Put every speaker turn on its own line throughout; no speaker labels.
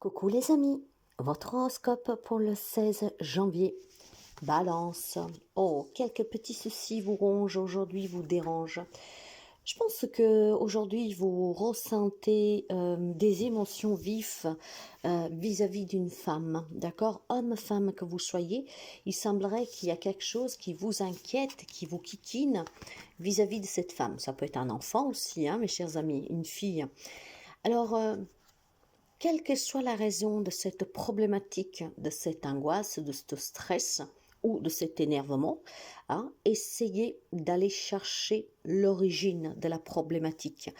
Coucou les amis, votre horoscope pour le 16 janvier. Balance. Oh, quelques petits soucis vous rongent aujourd'hui, vous dérangent. Je pense que aujourd'hui vous ressentez des émotions vives vis-à-vis d'une femme, d'accord? Homme, femme que vous soyez, il semblerait qu'il y a quelque chose qui vous inquiète, qui vous kikine vis-à-vis de cette femme. Ça peut être un enfant aussi, hein, mes chers amis, une fille. Alors, quelle que soit la raison de cette problématique, de cette angoisse, de ce stress ou de cet énervement, hein, essayez d'aller chercher l'origine de la problématique.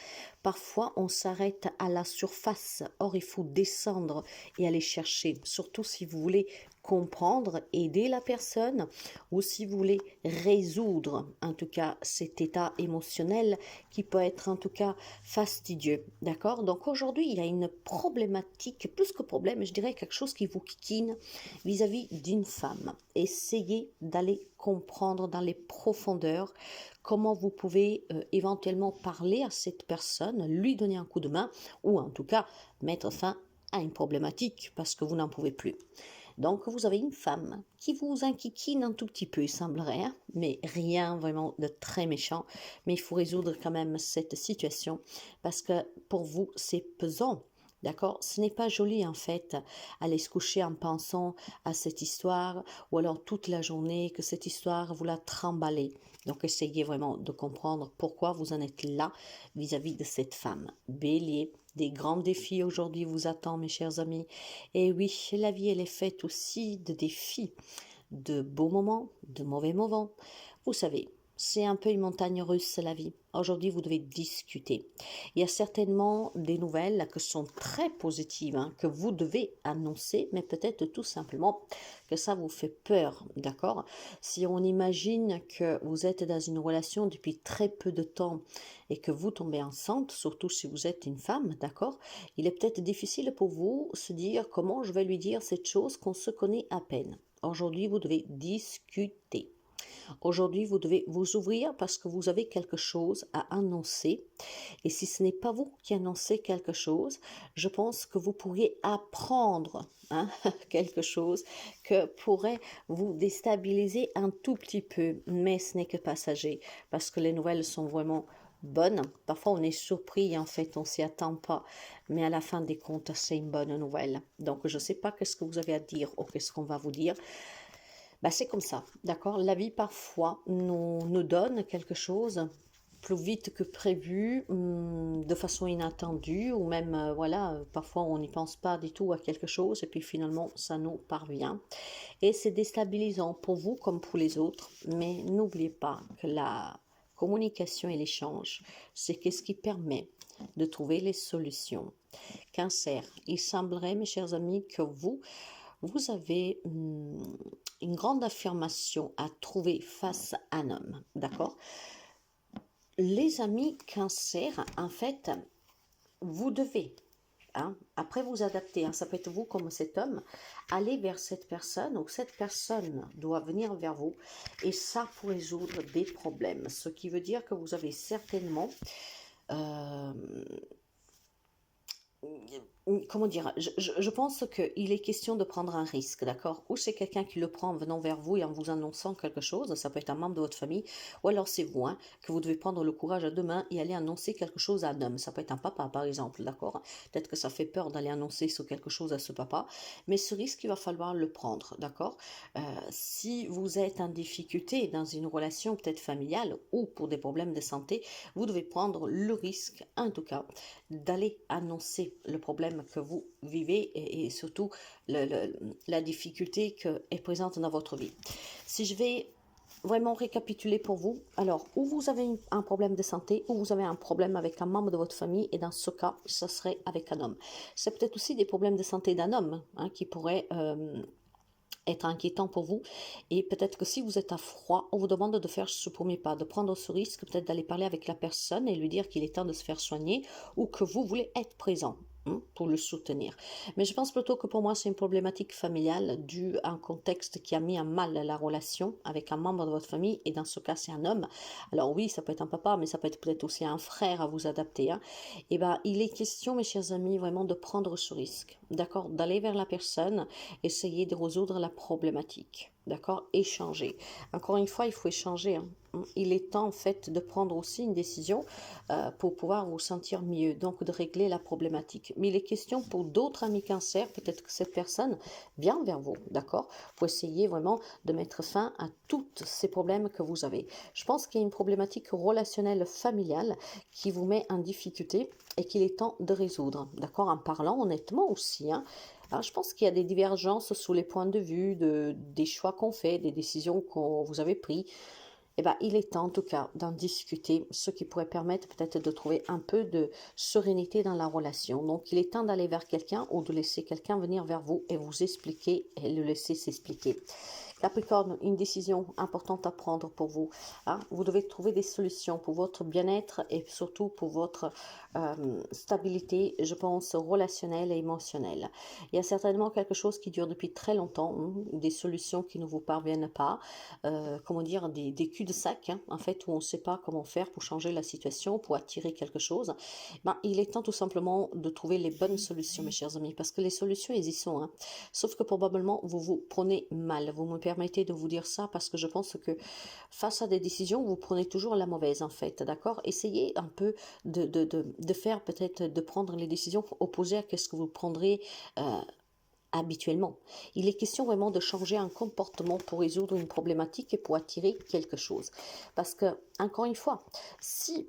Parfois, on s'arrête à la surface. Or, il faut descendre et aller chercher, surtout si vous voulez comprendre, aider la personne ou si vous voulez résoudre, en tout cas, cet état émotionnel qui peut être en tout cas fastidieux. D'accord? Donc aujourd'hui, il y a une problématique, plus que problème, je dirais quelque chose qui vous kikine vis-à-vis d'une femme. Essayez d'aller comprendre dans les profondeurs comment vous pouvez éventuellement parler à cette personne, lui donner un coup de main ou en tout cas mettre fin à une problématique parce que vous n'en pouvez plus. Donc, vous avez une femme qui vous inquiétine un tout petit peu, il semblerait, hein, mais rien vraiment de très méchant. Mais il faut résoudre quand même cette situation parce que pour vous, c'est pesant. D'accord? Ce n'est pas joli en fait, aller se coucher en pensant à cette histoire ou alors toute la journée que cette histoire vous la tremballez. Donc essayez vraiment de comprendre pourquoi vous en êtes là vis-à-vis de cette femme. Bélier, des grands défis aujourd'hui vous attendent mes chers amis. Et oui, la vie elle est faite aussi de défis, de beaux moments, de mauvais moments. Vous savez, c'est un peu une montagne russe la vie. Aujourd'hui, vous devez discuter. Il y a certainement des nouvelles qui sont très positives, hein, que vous devez annoncer, mais peut-être tout simplement que ça vous fait peur, d'accord? Si on imagine que vous êtes dans une relation depuis très peu de temps et que vous tombez enceinte, surtout si vous êtes une femme, d'accord? Il est peut-être difficile pour vous de se dire comment je vais lui dire cette chose qu'on se connaît à peine. Aujourd'hui, vous devez discuter. Aujourd'hui, vous devez vous ouvrir parce que vous avez quelque chose à annoncer. Et si ce n'est pas vous qui annoncez quelque chose, je pense que vous pourriez apprendre, hein, quelque chose que pourrait vous déstabiliser un tout petit peu. Mais ce n'est que passager parce que les nouvelles sont vraiment bonnes. Parfois, on est surpris, en fait, on s'y attend pas. Mais à la fin des comptes, c'est une bonne nouvelle. Donc, je ne sais pas qu'est-ce que vous avez à dire ou qu'est-ce qu'on va vous dire. Bah, c'est comme ça, d'accord? La vie, parfois, nous donne quelque chose plus vite que prévu, de façon inattendue, ou même, voilà, parfois on n'y pense pas du tout à quelque chose, et puis finalement, ça nous parvient. Et c'est déstabilisant pour vous comme pour les autres, mais n'oubliez pas que la communication et l'échange, c'est ce qui permet de trouver les solutions. Cancer, il semblerait, mes chers amis, que vous avez une grande affirmation à trouver face à un homme, d'accord? Les amis cancer, en fait, vous devez, hein, après vous adapter, hein, ça peut être vous comme cet homme, aller vers cette personne ou cette personne doit venir vers vous et ça pour résoudre des problèmes. Ce qui veut dire que vous avez certainement comment dire, je pense qu'il est question de prendre un risque, d'accord? Ou c'est quelqu'un qui le prend en venant vers vous et en vous annonçant quelque chose, ça peut être un membre de votre famille, ou alors c'est vous, hein, que vous devez prendre le courage à deux mains et aller annoncer quelque chose à un homme. Ça peut être un papa, par exemple, d'accord? Peut-être que ça fait peur d'aller annoncer sur quelque chose à ce papa, mais ce risque, il va falloir le prendre, d'accord? Si vous êtes en difficulté dans une relation peut-être familiale ou pour des problèmes de santé, vous devez prendre le risque, en tout cas, d'aller annoncer le problème que vous vivez et surtout la difficulté qui est présente dans votre vie. Si je vais vraiment récapituler pour vous, alors, ou vous avez un problème de santé, ou vous avez un problème avec un membre de votre famille, et dans ce cas, ce serait avec un homme. C'est peut-être aussi des problèmes de santé d'un homme, hein, qui pourraient être inquiétant pour vous et peut-être que si vous êtes à froid, on vous demande de faire ce premier pas, de prendre ce risque, peut-être d'aller parler avec la personne et lui dire qu'il est temps de se faire soigner ou que vous voulez être présent. pour le soutenir. Mais je pense plutôt que pour moi, c'est une problématique familiale due à un contexte qui a mis à mal la relation avec un membre de votre famille, et dans ce cas, c'est un homme. Alors oui, ça peut être un papa, mais ça peut être peut-être aussi un frère à vous adapter. Hein. Et ben, il est question, mes chers amis, vraiment de prendre ce risque, d'accord, d'aller vers la personne, essayer de résoudre la problématique, d'accord, échanger. Encore une fois, il faut échanger. Hein. Il est temps en fait de prendre aussi une décision pour pouvoir vous sentir mieux, donc de régler la problématique. Mais il est question pour d'autres amis cancer, peut-être que cette personne vient vers vous, d'accord, pour essayer vraiment de mettre fin à tous ces problèmes que vous avez. Je pense qu'il y a une problématique relationnelle familiale qui vous met en difficulté et qu'il est temps de résoudre, d'accord, en parlant honnêtement aussi. Hein. Alors, je pense qu'il y a des divergences sous les points de vue, des choix qu'on fait, des décisions que vous avez prises. Eh ben, il est temps en tout cas d'en discuter, ce qui pourrait permettre peut-être de trouver un peu de sérénité dans la relation. Donc il est temps d'aller vers quelqu'un ou de laisser quelqu'un venir vers vous et vous expliquer et le laisser s'expliquer. Capricorne, une décision importante à prendre pour vous. Hein. Vous devez trouver des solutions pour votre bien-être et surtout pour votre stabilité, je pense, relationnelle et émotionnelle. Il y a certainement quelque chose qui dure depuis très longtemps, des solutions qui ne vous parviennent pas, comment dire, des cul-de-sac, hein, en fait, où on ne sait pas comment faire pour changer la situation, pour attirer quelque chose. Ben, il est temps tout simplement de trouver les bonnes solutions, mes chers amis, parce que les solutions, elles y sont. Hein. Sauf que probablement, vous vous prenez mal. Vous me permettez de vous dire ça parce que je pense que face à des décisions, vous prenez toujours la mauvaise, en fait, d'accord. Essayez un peu de faire peut-être, de prendre les décisions opposées à ce que vous prendrez habituellement. Il est question vraiment de changer un comportement pour résoudre une problématique et pour attirer quelque chose. Parce que, encore une fois, si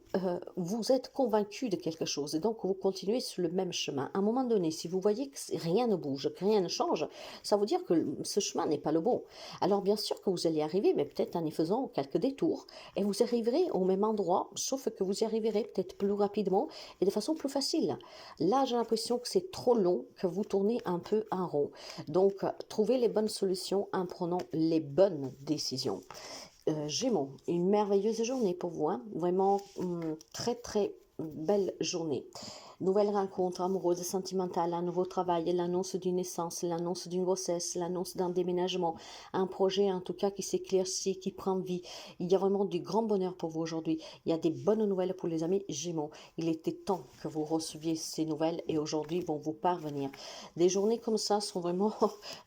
vous êtes convaincu de quelque chose et donc vous continuez sur le même chemin, à un moment donné, si vous voyez que rien ne bouge, que rien ne change, ça veut dire que ce chemin n'est pas le bon. Alors bien sûr que vous allez y arriver, mais peut-être en y faisant quelques détours, et vous arriverez au même endroit, sauf que vous y arriverez peut-être plus rapidement et de façon plus facile. Là, j'ai l'impression que c'est trop long, que vous tournez un peu en rond. Donc, trouvez les bonnes solutions en prenant les bonnes décisions. Gémeaux, une merveilleuse journée pour vous. Hein. Vraiment, très très belle journée. Nouvelle rencontre amoureuse et sentimentale, un nouveau travail, l'annonce d'une naissance, l'annonce d'une grossesse, l'annonce d'un déménagement, un projet en tout cas qui s'éclaircit, qui prend vie. Il y a vraiment du grand bonheur pour vous aujourd'hui. Il y a des bonnes nouvelles pour les amis Gémeaux. Il était temps que vous receviez ces nouvelles et aujourd'hui vont vous parvenir. Des journées comme ça sont vraiment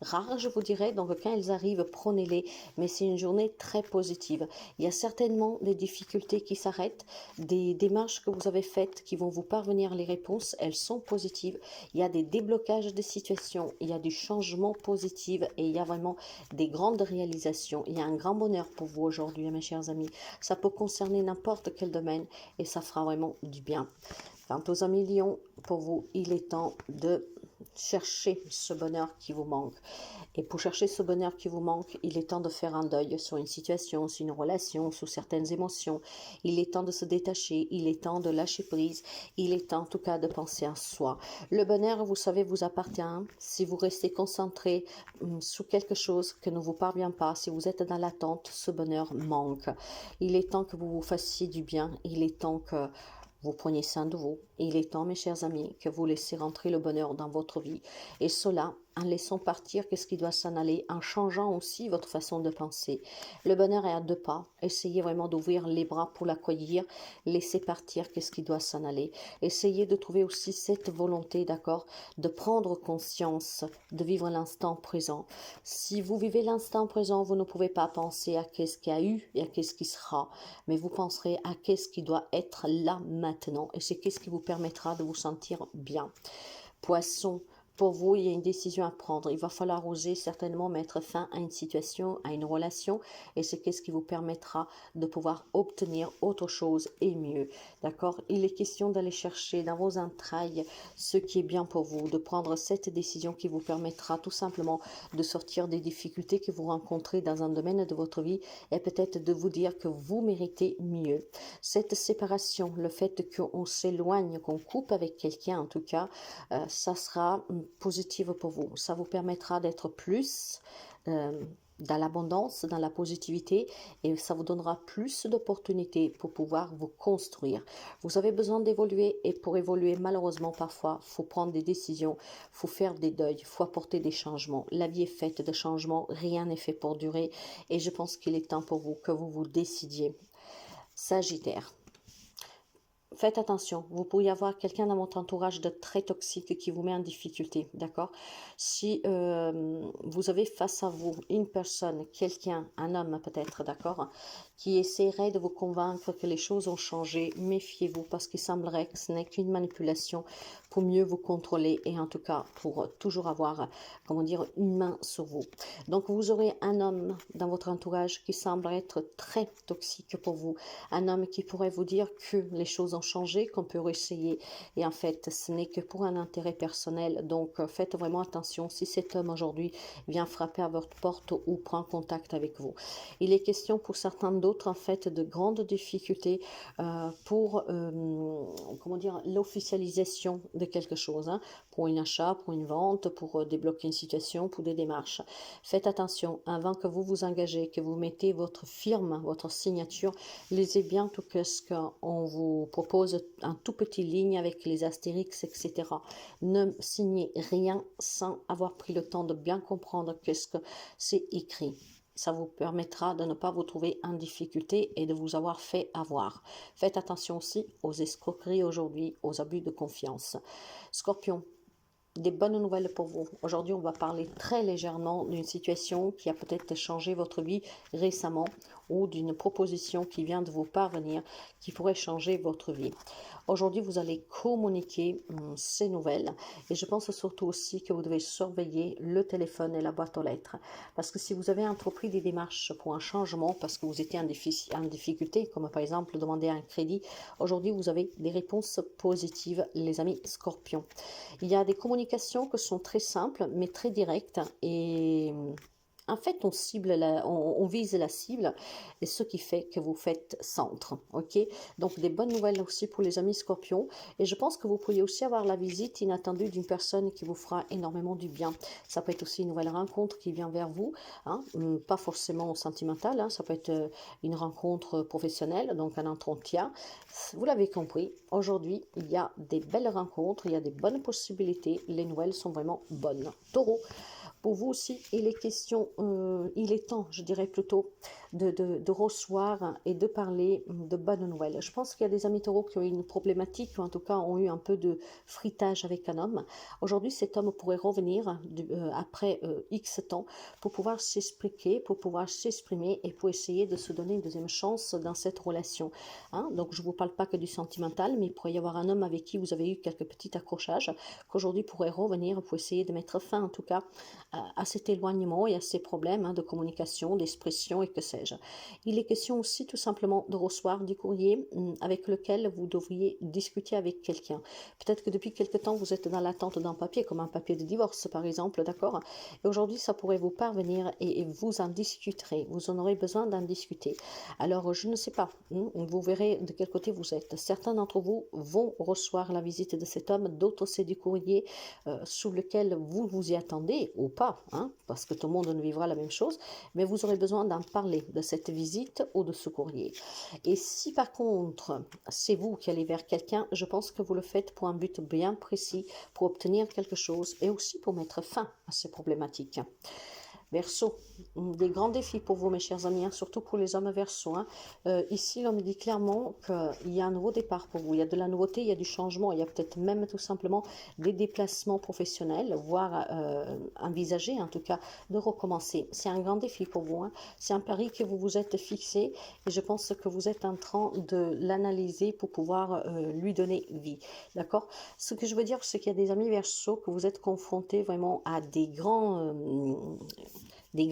rares, je vous dirais. Donc quand elles arrivent, prenez-les. Mais c'est une journée très positive. Il y a certainement des difficultés qui s'arrêtent, des démarches que vous avez faites qui vont vous parvenir les réponses, elles sont positives. Il y a des déblocages de situations, il y a du changement positif et il y a vraiment des grandes réalisations. Il y a un grand bonheur pour vous aujourd'hui, mes chers amis. Ça peut concerner n'importe quel domaine et ça fera vraiment du bien. Quant aux amis Lion, pour vous, il est temps de chercher ce bonheur qui vous manque. Et pour chercher ce bonheur qui vous manque, il est temps de faire un deuil sur une situation, sur une relation, sur certaines émotions. Il est temps de se détacher, il est temps de lâcher prise, il est temps en tout cas de penser à soi. Le bonheur, vous savez, vous appartient. Si vous restez concentré sur quelque chose que ne vous parvient pas, si vous êtes dans l'attente, ce bonheur manque. Il est temps que vous vous fassiez du bien, il est temps que vous preniez soin de vous. Il est temps, mes chers amis, que vous laissiez rentrer le bonheur dans votre vie. Et cela, en laissant partir qu'est-ce qui doit s'en aller, en changeant aussi votre façon de penser. Le bonheur est à deux pas. Essayez vraiment d'ouvrir les bras pour l'accueillir. Laissez partir qu'est-ce qui doit s'en aller. Essayez de trouver aussi cette volonté, d'accord, de prendre conscience, de vivre l'instant présent. Si vous vivez l'instant présent, vous ne pouvez pas penser à qu'est-ce qu'il y a eu et à qu'est-ce qui sera. Mais vous penserez à qu'est-ce qui doit être là maintenant. Et c'est qu'est-ce qui vous permettra de vous sentir bien. Poisson, pour vous, il y a une décision à prendre. Il va falloir oser certainement mettre fin à une situation, à une relation. Et c'est qu'est-ce qui vous permettra de pouvoir obtenir autre chose et mieux. D'accord? Il est question d'aller chercher dans vos entrailles ce qui est bien pour vous, de prendre cette décision qui vous permettra tout simplement de sortir des difficultés que vous rencontrez dans un domaine de votre vie et peut-être de vous dire que vous méritez mieux. Cette séparation, le fait qu'on s'éloigne, qu'on coupe avec quelqu'un en tout cas, ça sera positive pour vous. Ça vous permettra d'être plus dans l'abondance, dans la positivité, et ça vous donnera plus d'opportunités pour pouvoir vous construire. Vous avez besoin d'évoluer, et pour évoluer, malheureusement, parfois, il faut prendre des décisions, il faut faire des deuils, il faut apporter des changements. La vie est faite de changements, rien n'est fait pour durer, et je pense qu'il est temps pour vous que vous vous décidiez. Sagittaire. Faites attention, vous pourriez avoir quelqu'un dans votre entourage de très toxique qui vous met en difficulté, d'accord? Si vous avez face à vous une personne, quelqu'un, un homme peut-être, d'accord, qui essaierait de vous convaincre que les choses ont changé, méfiez-vous parce qu'il semblerait que ce n'est qu'une manipulation pour mieux vous contrôler et en tout cas pour toujours avoir, comment dire, une main sur vous. Donc vous aurez un homme dans votre entourage qui semble être très toxique pour vous, un homme qui pourrait vous dire que les choses ont changé, qu'on peut réessayer et en fait ce n'est que pour un intérêt personnel. Donc faites vraiment attention si cet homme aujourd'hui vient frapper à votre porte ou prend contact avec vous. Il est question pour certains d'autres en fait de grandes difficultés pour comment dire, l'officialisation de quelque chose, hein, pour un achat, pour une vente, pour débloquer une situation, pour des démarches. Faites attention avant que vous vous engagez, que vous mettez votre firme, votre signature, lisez bien tout ce qu'on vous propose en tout petit ligne avec les astérix, etc. Ne signez rien sans avoir pris le temps de bien comprendre qu'est-ce que c'est écrit. Ça vous permettra de ne pas vous trouver en difficulté et de vous avoir fait avoir. Faites attention aussi aux escroqueries aujourd'hui, aux abus de confiance. Scorpion, des bonnes nouvelles pour vous. Aujourd'hui, on va parler très légèrement d'une situation qui a peut-être changé votre vie récemment ou d'une proposition qui vient de vous parvenir qui pourrait changer votre vie. Aujourd'hui, vous allez communiquer ces nouvelles et je pense surtout aussi que vous devez surveiller le téléphone et la boîte aux lettres parce que si vous avez entrepris des démarches pour un changement parce que vous étiez en difficulté, comme par exemple demander un crédit, aujourd'hui vous avez des réponses positives, les amis Scorpions. Il y a des communications qui sont très simples mais très directes et en fait, on vise la cible et ce qui fait que vous faites centre, ok? Donc, des bonnes nouvelles aussi pour les amis Scorpions. Et je pense que vous pourriez aussi avoir la visite inattendue d'une personne qui vous fera énormément du bien. Ça peut être aussi une nouvelle rencontre qui vient vers vous, hein, pas forcément sentimentale, hein, ça peut être une rencontre professionnelle, donc un entretien. Vous l'avez compris, aujourd'hui, il y a des belles rencontres, il y a des bonnes possibilités, les nouvelles sont vraiment bonnes. Taureau. Pour vous aussi, il est question, il est temps, je dirais plutôt, de recevoir et de parler de bonnes nouvelles. Je pense qu'il y a des amis taureaux qui ont eu une problématique, ou en tout cas ont eu un peu de fritage avec un homme. Aujourd'hui, cet homme pourrait revenir après X temps pour pouvoir s'expliquer, pour pouvoir s'exprimer et pour essayer de se donner une deuxième chance dans cette relation. Hein? Donc, je ne vous parle pas que du sentimental, mais il pourrait y avoir un homme avec qui vous avez eu quelques petits accrochages, qu'aujourd'hui pourrait revenir pour essayer de mettre fin, en tout cas, à cet éloignement et à ces problèmes de communication, d'expression et que sais-je. Il est question aussi tout simplement de recevoir du courrier avec lequel vous devriez discuter avec quelqu'un. Peut-être que depuis quelque temps vous êtes dans l'attente d'un papier, comme un papier de divorce par exemple, d'accord? Et aujourd'hui ça pourrait vous parvenir et vous en discuterez, vous en aurez besoin d'en discuter. Alors je ne sais pas, vous verrez de quel côté vous êtes. Certains d'entre vous vont recevoir la visite de cet homme, d'autres c'est du courrier sous lequel vous vous y attendez ou pas, hein, parce que tout le monde ne vivra la même chose, mais vous aurez besoin d'en parler, de cette visite ou de ce courrier. Et si par contre, c'est vous qui allez vers quelqu'un, je pense que vous le faites pour un but bien précis, pour obtenir quelque chose et aussi pour mettre fin à ces problématiques. Verseau, des grands défis pour vous mes chers amis, hein, surtout pour les hommes Verseau. Hein. Ici, on me dit clairement qu'il y a un nouveau départ pour vous, il y a de la nouveauté, il y a du changement, il y a peut-être même tout simplement des déplacements professionnels, voire envisager en tout cas de recommencer. C'est un grand défi pour vous, hein. C'est un pari que vous vous êtes fixé et je pense que vous êtes en train de l'analyser pour pouvoir lui donner vie. D'accord? Ce que je veux dire, c'est qu'il y a des amis Verseau que vous êtes confrontés vraiment à des grands vous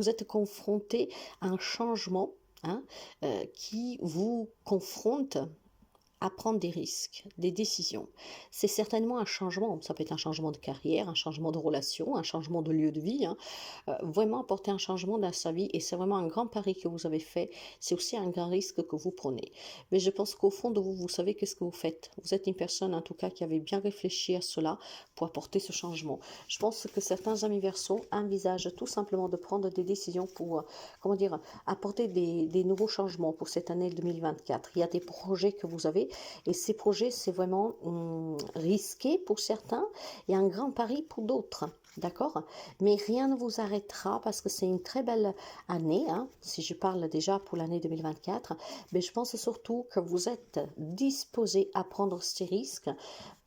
êtes confronté à un changement, hein, qui vous confronte à prendre des risques, des décisions. C'est certainement un changement, ça peut être un changement de carrière, un changement de relation, un changement de lieu de vie, hein. Vraiment apporter un changement dans sa vie et c'est vraiment un grand pari que vous avez fait, c'est aussi un grand risque que vous prenez. Mais je pense qu'au fond de vous, vous savez qu'est-ce que vous faites. Vous êtes une personne en tout cas qui avait bien réfléchi à cela pour apporter ce changement. Je pense que certains amis Verseaux envisagent tout simplement de prendre des décisions pour, comment dire, apporter des nouveaux changements pour cette année 2024. Il y a des projets que vous avez et ces projets, c'est vraiment risqué pour certains et un grand pari pour d'autres. D'accord? Mais rien ne vous arrêtera parce que c'est une très belle année, hein, si je parle déjà pour l'année 2024. Mais je pense surtout que vous êtes disposé à prendre ces risques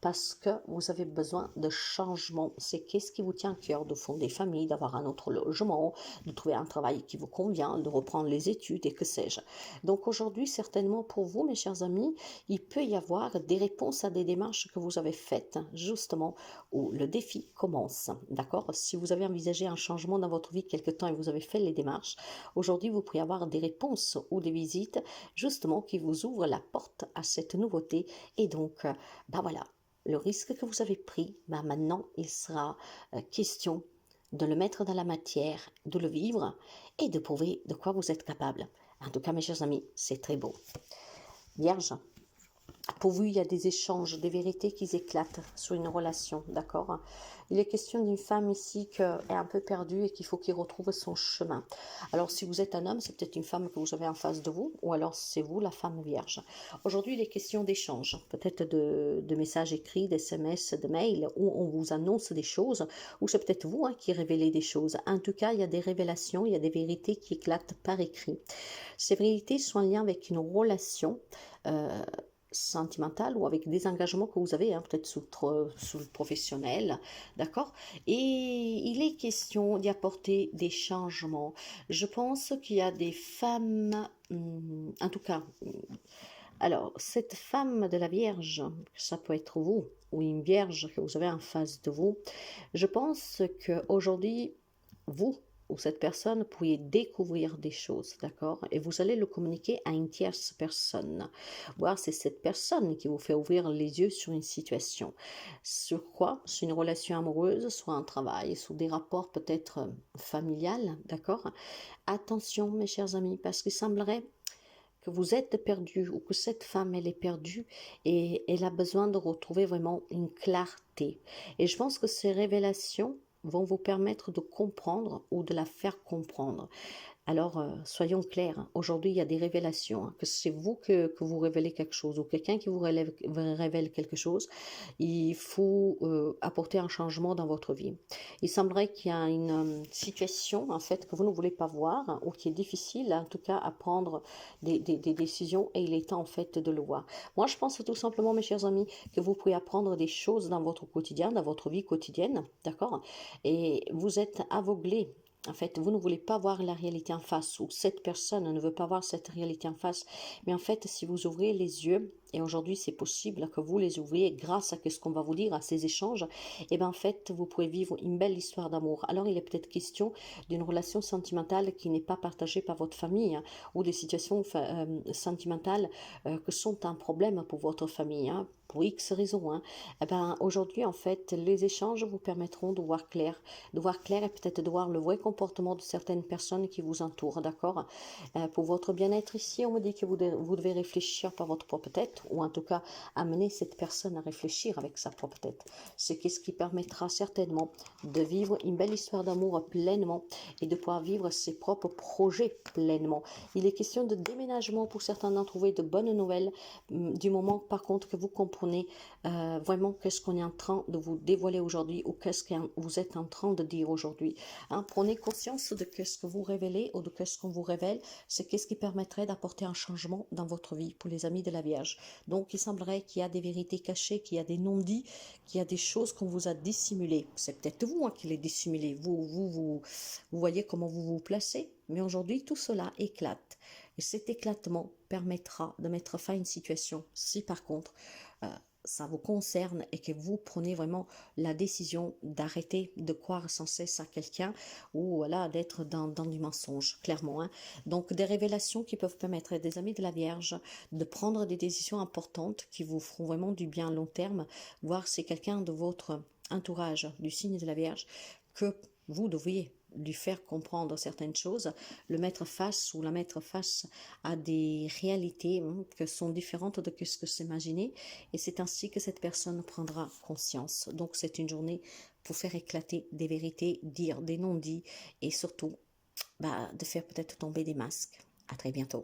parce que vous avez besoin de changement. C'est qu'est-ce qui vous tient à cœur de fonder famille, d'avoir un autre logement, de trouver un travail qui vous convient, de reprendre les études et que sais-je. Donc aujourd'hui, certainement pour vous, mes chers amis, il peut y avoir des réponses à des démarches que vous avez faites, justement, où le défi commence. D'accord? Si vous avez envisagé un changement dans votre vie quelque temps et vous avez fait les démarches, aujourd'hui, vous pourriez avoir des réponses ou des visites, justement, qui vous ouvrent la porte à cette nouveauté. Et donc, voilà, le risque que vous avez pris, maintenant, il sera question de le mettre dans la matière, de le vivre et de prouver de quoi vous êtes capable. En tout cas, mes chers amis, c'est très beau. Vierge, pour vous, il y a des échanges, des vérités qui éclatent sur une relation, d'accord? Il est question d'une femme ici qui est un peu perdue et qu'il faut qu'il retrouve son chemin. Alors, si vous êtes un homme, c'est peut-être une femme que vous avez en face de vous, ou alors c'est vous, la femme vierge. Aujourd'hui, il est question d'échanges, peut-être de messages écrits, d'SMS, de mails, où on vous annonce des choses, ou c'est peut-être vous qui révélez des choses. En tout cas, il y a des révélations, il y a des vérités qui éclatent par écrit. Ces vérités sont en lien avec une relation sentimentale ou avec des engagements que vous avez, peut-être sous le professionnel, d'accord? Et il est question d'y apporter des changements. Je pense qu'il y a des femmes, en tout cas, alors cette femme de la Vierge, ça peut être vous ou une Vierge que vous avez en face de vous, je pense qu'aujourd'hui, vous ou cette personne pourriez découvrir des choses, d'accord? Et vous allez le communiquer à une tierce personne. Voir c'est cette personne qui vous fait ouvrir les yeux sur une situation. Sur quoi? Sur une relation amoureuse, soit un travail, sur des rapports peut-être familiales, d'accord? Attention, mes chers amis, parce qu'il semblerait que vous êtes perdu ou que cette femme, elle est perdue et elle a besoin de retrouver vraiment une clarté. Et je pense que ces révélations vont vous permettre de comprendre ou de la faire comprendre. Alors, soyons clairs, aujourd'hui, il y a des révélations, que c'est vous que vous révélez quelque chose ou quelqu'un qui vous révèle quelque chose, il faut apporter un changement dans votre vie. Il semblerait qu'il y a une situation, en fait, que vous ne voulez pas voir ou qui est difficile, en tout cas, à prendre des décisions et il est temps, en fait, de le voir. Moi, je pense tout simplement, mes chers amis, que vous pouvez apprendre des choses dans votre quotidien, dans votre vie quotidienne, d'accord? Et vous êtes aveuglé. En fait, vous ne voulez pas voir la réalité en face, ou cette personne ne veut pas voir cette réalité en face. Mais en fait, si vous ouvrez les yeux, et aujourd'hui c'est possible que vous les ouvriez grâce à ce qu'on va vous dire, à ces échanges, et bien en fait, vous pouvez vivre une belle histoire d'amour. Alors, il est peut-être question d'une relation sentimentale qui n'est pas partagée par votre famille, ou des situations sentimentales que sont un problème pour votre famille, pour X raisons. Eh ben, aujourd'hui, en fait, les échanges vous permettront de voir clair et peut-être de voir le vrai comportement de certaines personnes qui vous entourent, d'accord? Pour votre bien-être ici, on me dit que vous devez réfléchir par votre propre tête, ou en tout cas amener cette personne à réfléchir avec sa propre tête. C'est ce qui permettra certainement de vivre une belle histoire d'amour pleinement et de pouvoir vivre ses propres projets pleinement. Il est question de déménagement pour certains d'entre vous et de bonnes nouvelles, du moment par contre que vous comprenez vraiment qu'est-ce qu'on est en train de vous dévoiler aujourd'hui ou qu'est-ce que vous êtes en train de dire aujourd'hui. Prenez conscience de ce que vous révélez ou de ce qu'on vous révèle, c'est ce qui permettrait d'apporter un changement dans votre vie pour les amis de la Vierge. Donc il semblerait qu'il y a des vérités cachées, qu'il y a des non-dits, qu'il y a des choses qu'on vous a dissimulées. C'est peut-être vous qui les dissimulez. Vous voyez comment vous vous placez, mais aujourd'hui tout cela éclate. Et cet éclatement permettra de mettre fin à une situation si par contre ça vous concerne et que vous prenez vraiment la décision d'arrêter de croire sans cesse à quelqu'un ou voilà, d'être dans du mensonge, clairement. Hein. Donc des révélations qui peuvent permettre à des amis de la Vierge de prendre des décisions importantes qui vous feront vraiment du bien à long terme, voire c'est quelqu'un de votre entourage du signe de la Vierge que vous devriez lui faire comprendre certaines choses, le mettre face ou la mettre face à des réalités qui sont différentes de ce que s'imaginait et c'est ainsi que cette personne prendra conscience. Donc c'est une journée pour faire éclater des vérités, dire des non-dits et surtout de faire peut-être tomber des masques. À très bientôt.